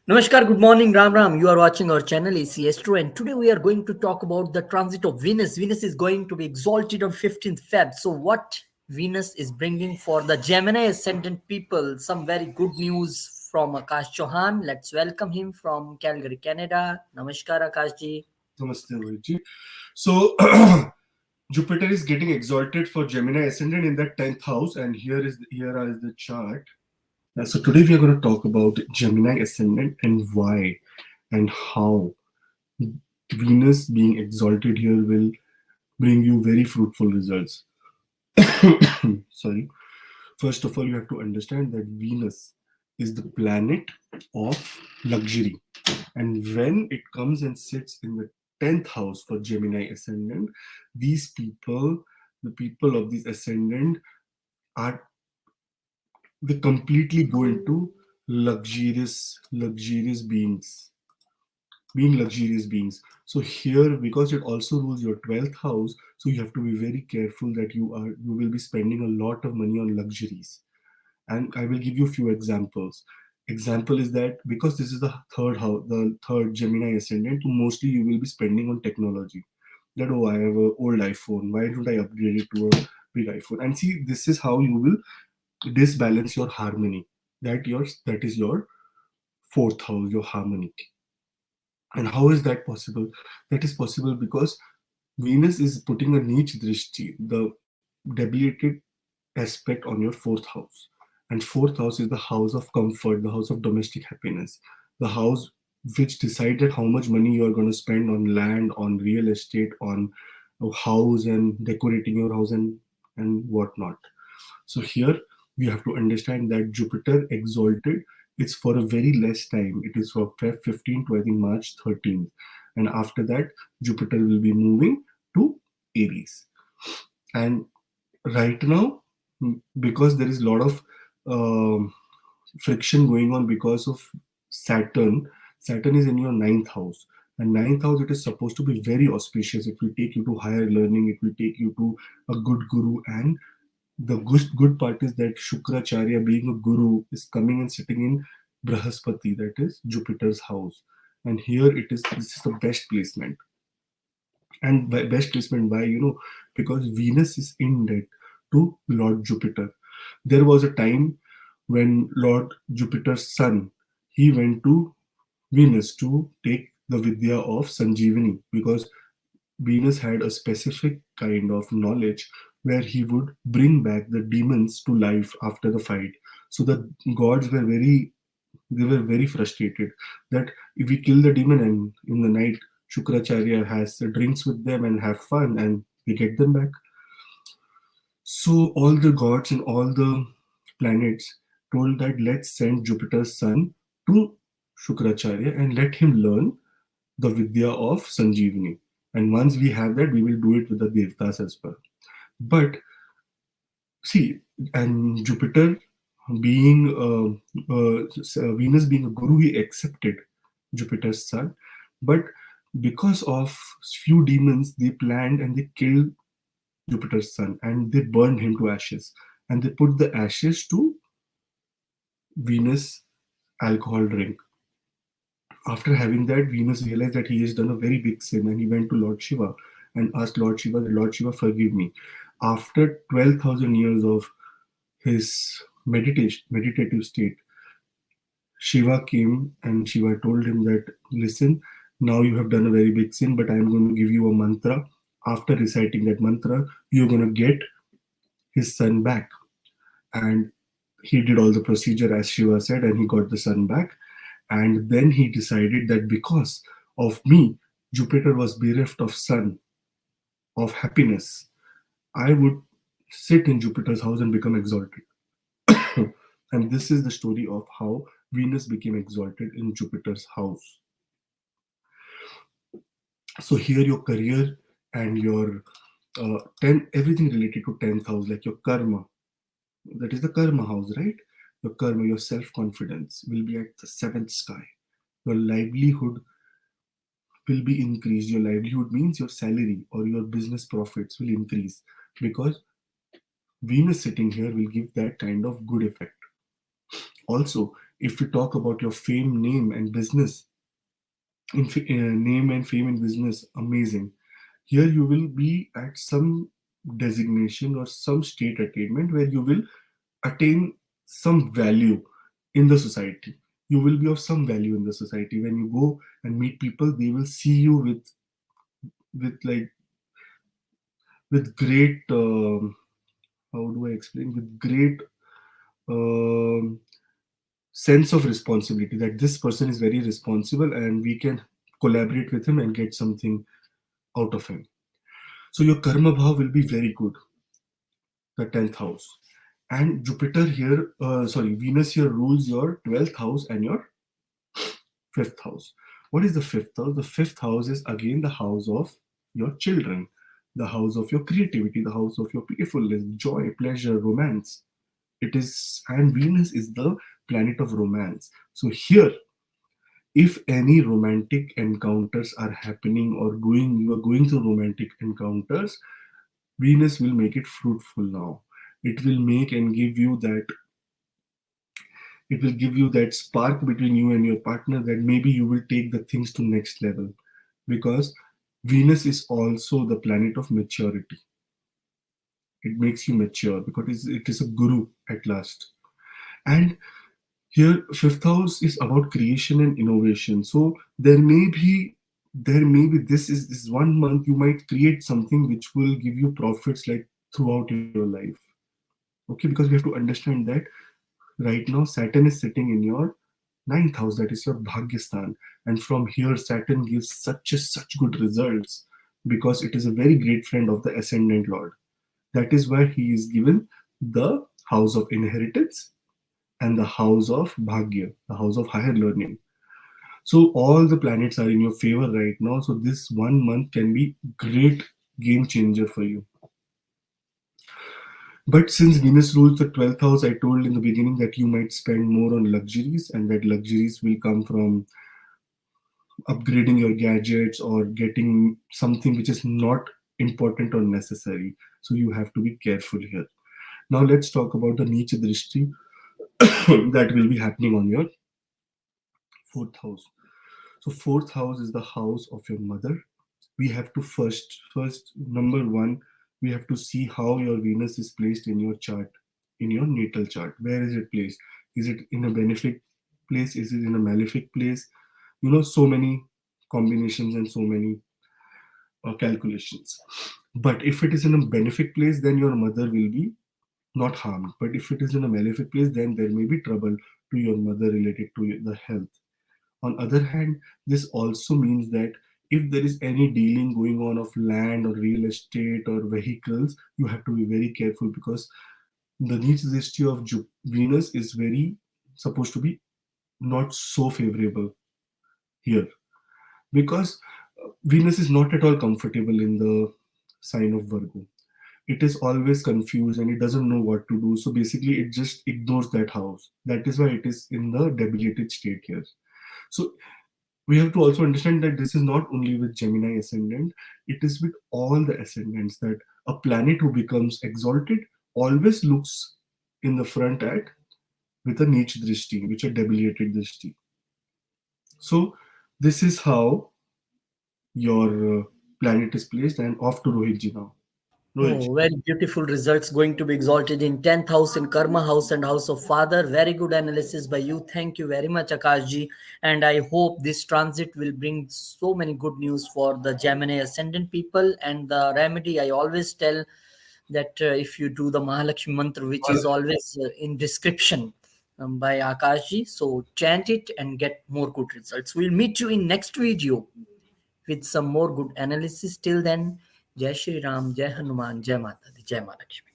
Namaskar, good morning, Ram Ram. You are watching our channel AC Astro, and today we are going to talk about the transit of Venus. Venus is going to be exalted on 15th Feb. So, what Venus is bringing for the Gemini Ascendant people? Some very good news from Akash Chauhan. Let's welcome him from Calgary, Canada. Namaskar, Akash ji. Namaste, Rohitji. So, Jupiter is getting exalted for Gemini Ascendant in the 10th house, and here is the chart. So today we are going to talk about Gemini Ascendant and why and how Venus being exalted here will bring you very fruitful results. Sorry. First of all, you have to understand that Venus is the planet of luxury. And when it comes and sits in the 10th house for Gemini Ascendant, these people, the people of this ascendant, are they completely go into luxurious being luxurious beings. So here, because it also rules your 12th house, so you have to be very careful that you will be spending a lot of money on luxuries. And I will give you a few examples. Example is that because this is the third house, the third Gemini ascendant, mostly you will be spending on technology. That, oh, I have an old iPhone, why don't I upgrade it to a big iPhone? And see, this is how you will disbalance your harmony. That is your fourth house, your harmony. And how is that possible? That is possible because Venus is putting a niche drishti, the debilitated aspect on your fourth house. And fourth house is the house of comfort, the house of domestic happiness, the house which decided how much money you are going to spend on land, on real estate, on a house and decorating your house and whatnot. So here we have to understand that Jupiter exalted is for a very less time. It is for Feb 15 to I think March 13th. And after that, Jupiter will be moving to Aries. And right now, because there is a lot of um friction going on because of Saturn. Saturn is in your ninth house. And ninth house, it is supposed to be very auspicious. It will take you to higher learning. It will take you to a good guru. And the good part is that Shukracharya, being a guru, is coming and sitting in Brahaspati, that is Jupiter's house. And here this is the best placement. And best placement why? Because Venus is indebted to Lord Jupiter. There was a time when Lord Jupiter's son, he went to Venus to take the Vidya of Sanjeevani, because Venus had a specific kind of knowledge where he would bring back the demons to life after the fight. So the gods were very frustrated that if we kill the demon and in the night Shukracharya has drinks with them and have fun and we get them back. So all the gods and all the planets told that let's send Jupiter's son to Shukracharya and let him learn the Vidya of Sanjeevani. And once we have that, we will do it with the Devtas as well. But see, and Jupiter being Venus being a guru, he accepted Jupiter's son. But because of few demons, they planned and they killed Jupiter's son and they burned him to ashes. And they put the ashes to Venus alcohol drink. After having that, Venus realized that he has done a very big sin and he went to Lord Shiva and asked Lord Shiva, forgive me. After 12,000 years of his meditative state, Shiva came and Shiva told him that, listen, now you have done a very big sin, but I am going to give you a mantra. After reciting that mantra, you're going to get his son back. And he did all the procedure as Shiva said, and he got the son back. And then he decided that because of me, Jupiter was bereft of sun, of happiness. I would sit in Jupiter's house and become exalted. And this is the story of how Venus became exalted in Jupiter's house. So here your career and your everything related to 10th house, like your karma, that is the karma house, right? Your karma, your self-confidence will be at the seventh sky. Your livelihood will be increased. Your livelihood means your salary or your business profits will increase, because Venus sitting here will give that kind of good effect. Also, If we talk about your fame, name, and business, name and fame in business, amazing. Here you will be at some designation or some state attainment where you will attain some value in the society. You will be of some value in the society. When you go and meet people, they will see you with like with great how do I explain, with great um, sense of responsibility, that this person is very responsible and we can collaborate with him and get something out of him. So your karma bhav will be very good, the 10th house. And Jupiter here, sorry, Venus here rules your 12th house and your 5th house. What is the 5th house? The 5th house is again the house of your children, the house of your creativity, the house of your playfulness, joy, pleasure, romance. It is, and Venus is the planet of romance. So here, if any romantic encounters are happening or you are going through romantic encounters, Venus will make it fruitful now. It will make and give you that, it will give you that spark between you and your partner, that maybe you will take the things to next level, because Venus is also the planet of maturity. It makes you mature because it is a guru at last. And here, 5th house is about creation and innovation. So there may be this 1 month you might create something which will give you profits like throughout your life. Okay, because we have to understand that right now Saturn is sitting in your 9th house, that is your Bhagyastan. And from here, Saturn gives such good results because it is a very great friend of the ascendant lord. That is why he is given the house of inheritance and the house of Bhagya, the house of higher learning. So all the planets are in your favor right now. So this 1 month can be great game changer for you. But since Venus rules the 12th house, I told in the beginning that you might spend more on luxuries, and that luxuries will come from upgrading your gadgets or getting something which is not important or necessary. So you have to be careful here. Now let's talk about the Nicha Drishti that will be happening on your 4th house. So 4th house is the house of your mother. We have to first number one, we have to see how your Venus is placed in your chart, in your natal chart. Where is it placed? Is it in a benefic place? Is it in a malefic place? So many combinations and so many calculations. But if it is in a benefic place, then your mother will be not harmed. But if it is in a malefic place, then there may be trouble to your mother related to the health. On other hand, this also means that if there is any dealing going on of land or real estate or vehicles, you have to be very careful, because the niche history of Venus is very supposed to be not so favorable here, because Venus is not at all comfortable in the sign of Virgo. It is always confused and it doesn't know what to do. So basically, it just ignores that house. That is why it is in the debilitated state here. So we have to also understand that this is not only with Gemini ascendant, it is with all the ascendants, that a planet who becomes exalted always looks in the front at with a niche drishti, which a debilitated drishti. So this is how your planet is placed. And off to Rohit ji now. Rohit ji. Oh, very beautiful results going to be exalted in 10th house in Karma house and house of father. Very good analysis by you. Thank you very much, Akashji. And I hope this transit will bring so many good news for the Gemini ascendant people. And the remedy, I always tell that if you do the Mahalakshmi mantra, which is always in description by Akashji, so chant it and get more good results. We'll meet you in next video with some more good analysis. Till then, Jai Shri Ram, Jai Hanuman, Jai Mata Di, Jai Malakshmi.